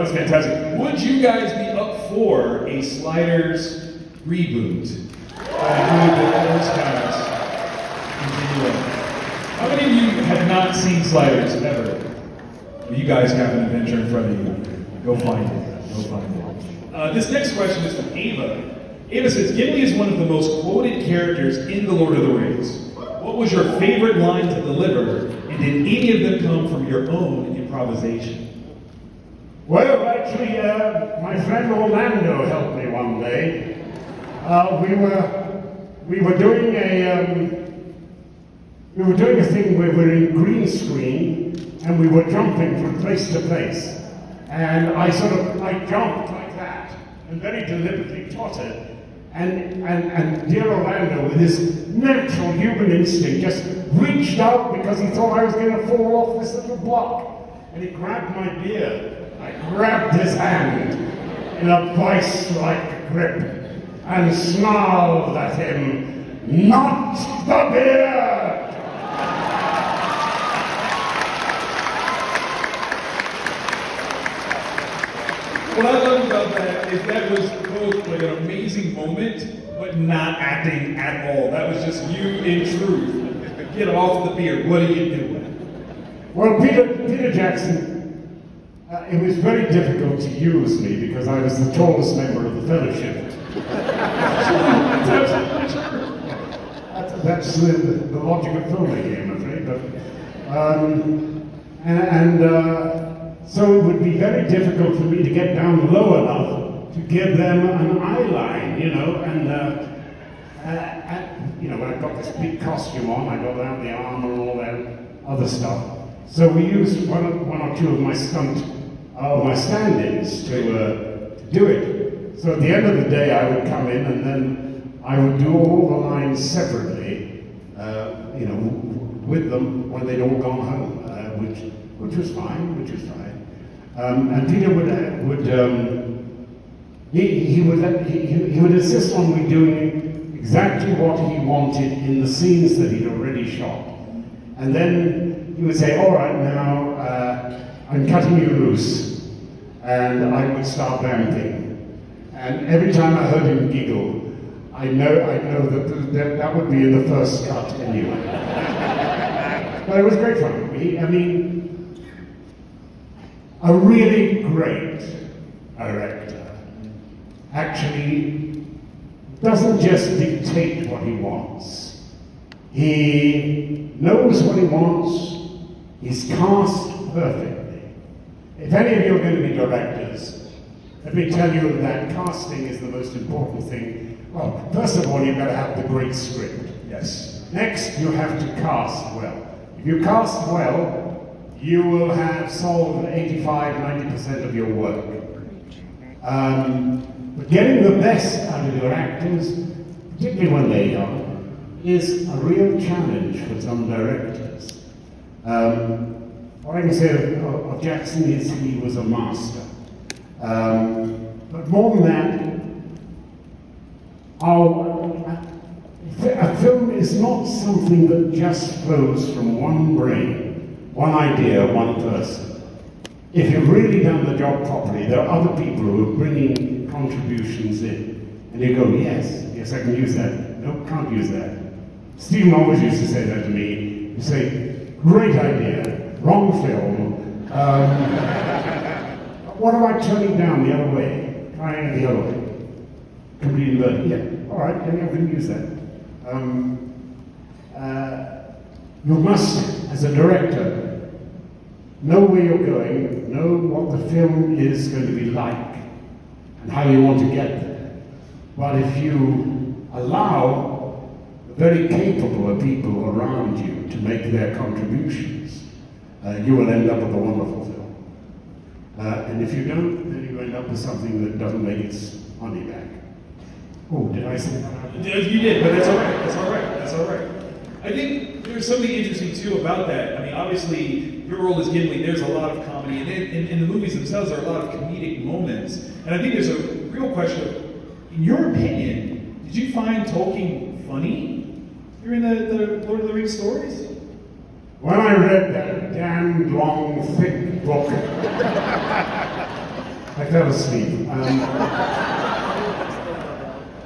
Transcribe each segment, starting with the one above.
was fantastic. Would you guys be up for a Sliders reboot? How many of you have not seen Sliders ever? You guys have an adventure in front of you. Go find it. Go find it. This next question is from Ava. Ava says, Gimli is one of the most quoted characters in The Lord of the Rings. What was your favorite line to deliver, and did any of them come from your own improvisation? Well, actually, my friend Orlando helped me one day. We were doing a thing where we were in green screen, and we were jumping from place to place. And I jumped like that, and very deliberately tottered. And dear Orlando, with his natural human instinct, just reached out because he thought I was going to fall off this little block. And he grabbed my beard. I grabbed his hand in a vice-like grip and snarled at him, "Not the beard!" What I love about that is that was both like an amazing moment, but not acting at all. That was just you in truth. Get off the beard. What are you doing? Well, Peter Jackson, it was very difficult to use me because I was the tallest member of the fellowship. That's the logic of filmmaking, I'm afraid. So it would be very difficult for me to get down low enough to give them an eye line, you know, when I got this big costume on, I got out the armor and all that other stuff. So we used one or two of my stand-ins to do it. So at the end of the day, I would come in and then I would do all the lines separately, with them when they'd all gone home, which was fine. And Peter would insist on me doing exactly what he wanted in the scenes that he'd already shot. And then he would say, "All right, now I'm cutting you loose," and I would start vamping. And every time I heard him giggle, I know that would be in the first cut anyway. But it was great fun. A really great director actually doesn't just dictate what he wants. He knows what he wants. He's cast perfectly. If any of you are going to be directors, let me tell you that casting is the most important thing. Well, first of all, you've got to have the great script. Yes. Next, you have to cast well. If you cast well, you will have solved 85–90% of your work. But getting the best out of your actors, particularly when they're young, is a real challenge for some directors. What I can say of Jackson is he was a master. But more than that, a film is not something that just flows from one brain. One idea, one person. If you've really done the job properly, there are other people who are bringing contributions in. And you go, yes, I can use that. No, can't use that. Stephen always used to say that to me. He'd say, great idea, wrong film. What about turning down the other way? Trying it the other way. Completely inverted. Yeah, all right, I'm going to use that. You must, as a director, know where you're going, know what the film is going to be like, and how you want to get there. But if you allow the very capable of people around you to make their contributions, you will end up with a wonderful film. And if you don't, then you end up with something that doesn't make its money back. Oh, did I say that? You did, but that's all right. I think there's something interesting too about that. I mean, obviously, your role as Gimli, there's a lot of comedy, and in the movies themselves, there are a lot of comedic moments. And I think there's a real question of, in your opinion, did you find Tolkien funny during the Lord of the Rings stories? When I read that damned long, thick book, I fell asleep.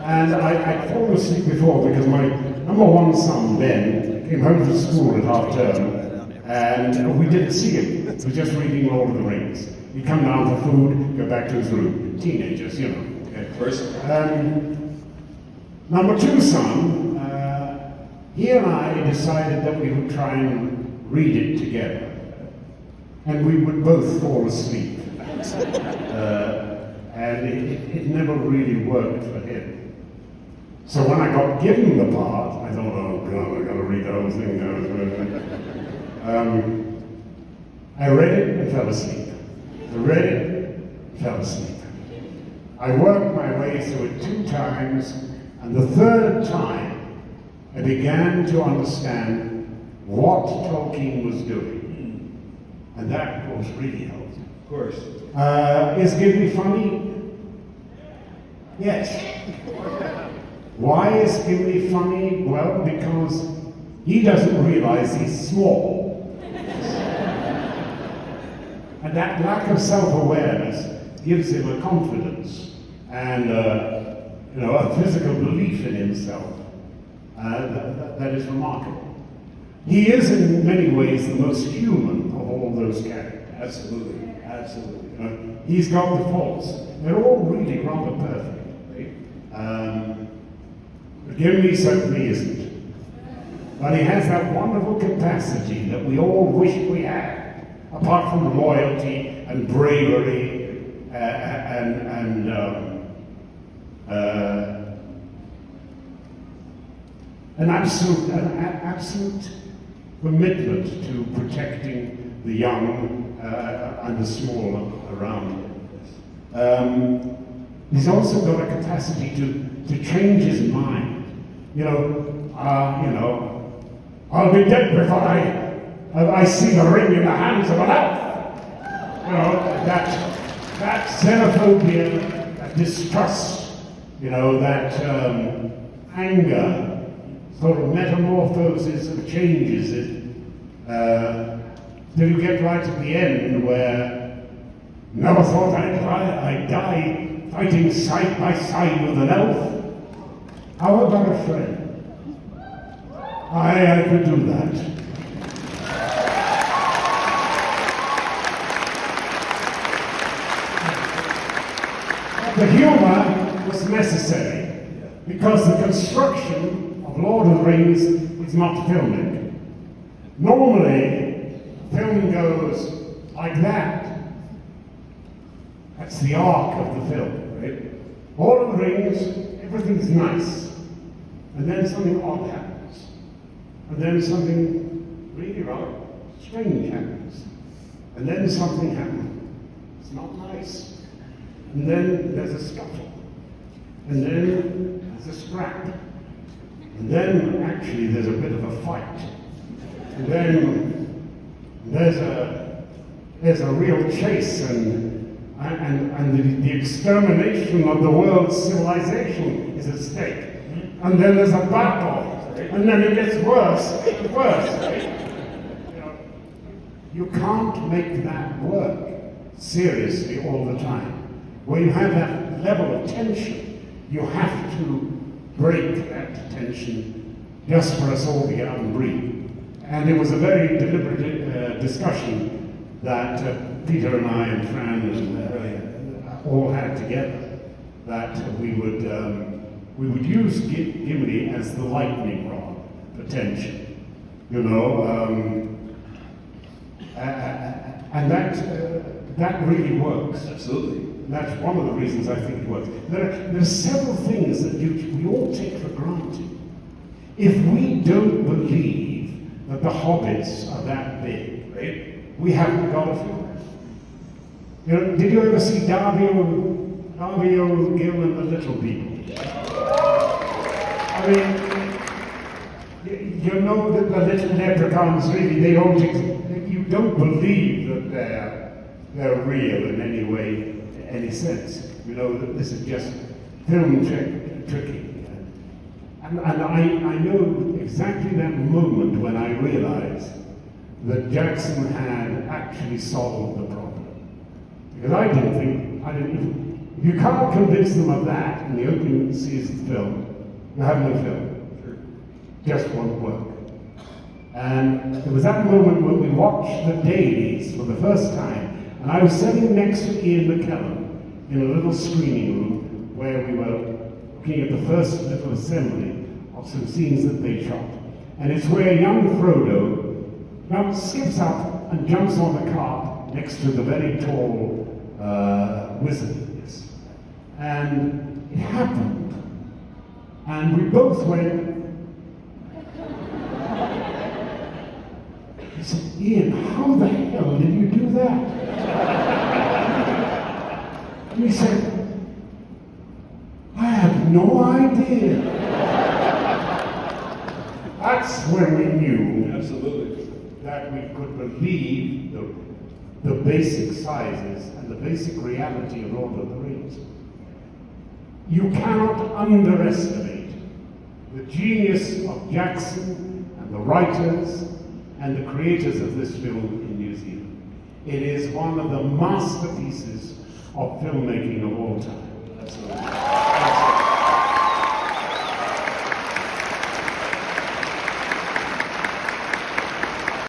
And I'd fallen asleep before because my number one son, Ben, came home from school at half term and we didn't see him. He was just reading Lord of the Rings. He'd come down for food, go back to his room. Teenagers, you know. Okay, first. Number two son, he and I decided that we would try and read it together. And we would both fall asleep. And it never really worked for him. So when I got given the part, I thought, oh God, I've got to read the whole thing now. I read it and fell asleep. I read it, fell asleep. I worked my way through it 2 times, and the third time, I began to understand what Tolkien was doing. And that, of course, really helped. Of course. Is Gimli funny? Yes. Why is Gimli funny? Well, because he doesn't realize he's small. And that lack of self-awareness gives him a confidence and a physical belief in himself that is remarkable. He is in many ways the most human of all those characters. Absolutely, absolutely. He's got the faults. They're all really rather perfect. Right? But Gimli certainly isn't. But he has that wonderful capacity that we all wish we had. Apart from loyalty and bravery and an absolute commitment to protecting the young and the small around him. He's also got a capacity to change his mind. I'll be dead before I see the ring in the hands of an elf. That xenophobia, that distrust, that anger sort of metamorphoses and changes it. Till you get right at the end where never thought I'd die fighting side by side with an elf. How about a friend? I could do that. The humor was necessary because the construction of Lord of the Rings is not filmic. Normally, film goes like that. That's the arc of the film, right? Lord of the Rings, everything's nice. And then something odd happens. And then something really rather strange happens. And then something happens. It's not nice. And then there's a scuffle. And then there's a scrap. And then actually there's a bit of a fight. And then there's a real chase and the extermination of the world's civilization is at stake. And then there's a battle. And then it gets worse and worse. You can't make that work seriously all the time. When you have that level of tension, you have to break that tension just for us all to get up and breathe. And it was a very deliberate discussion that Peter and I and Fran all had together, that we would use Gimli as the lightning rod for tension, and that really works. Absolutely. That's one of the reasons I think it works. There are several things that we all take for granted. If we don't believe that the hobbits are that big, right, we haven't got a film. Did you ever see Darby O'Gill and the Little People? I mean, you know that the little leprechauns really, they don't exist. You don't believe that they're real in any way, any sense. You know that this is just film tricking. And I know exactly that moment when I realized that Jackson had actually solved the problem. Because I didn't think if you can't convince them of that in the opening scenes of the film, you have no film. Just won't work. And it was that moment when we watched the dailies for the first time, and I was sitting next to Ian McKellen in a little screening room where we were looking at the first little assembly of some scenes that they shot. And it's where young Frodo skips up and jumps on the cart next to the very tall wizard. And it happened. And we both went, I said, Ian, how the hell did you do that? And he said, I have no idea. That's when we knew Absolutely. that we could believe the basic sizes and the basic reality of Lord of the Rings. You cannot underestimate the genius of Jackson and the writers and the creators of this film in New Zealand. It is one of the masterpieces of filmmaking of all time. Absolutely.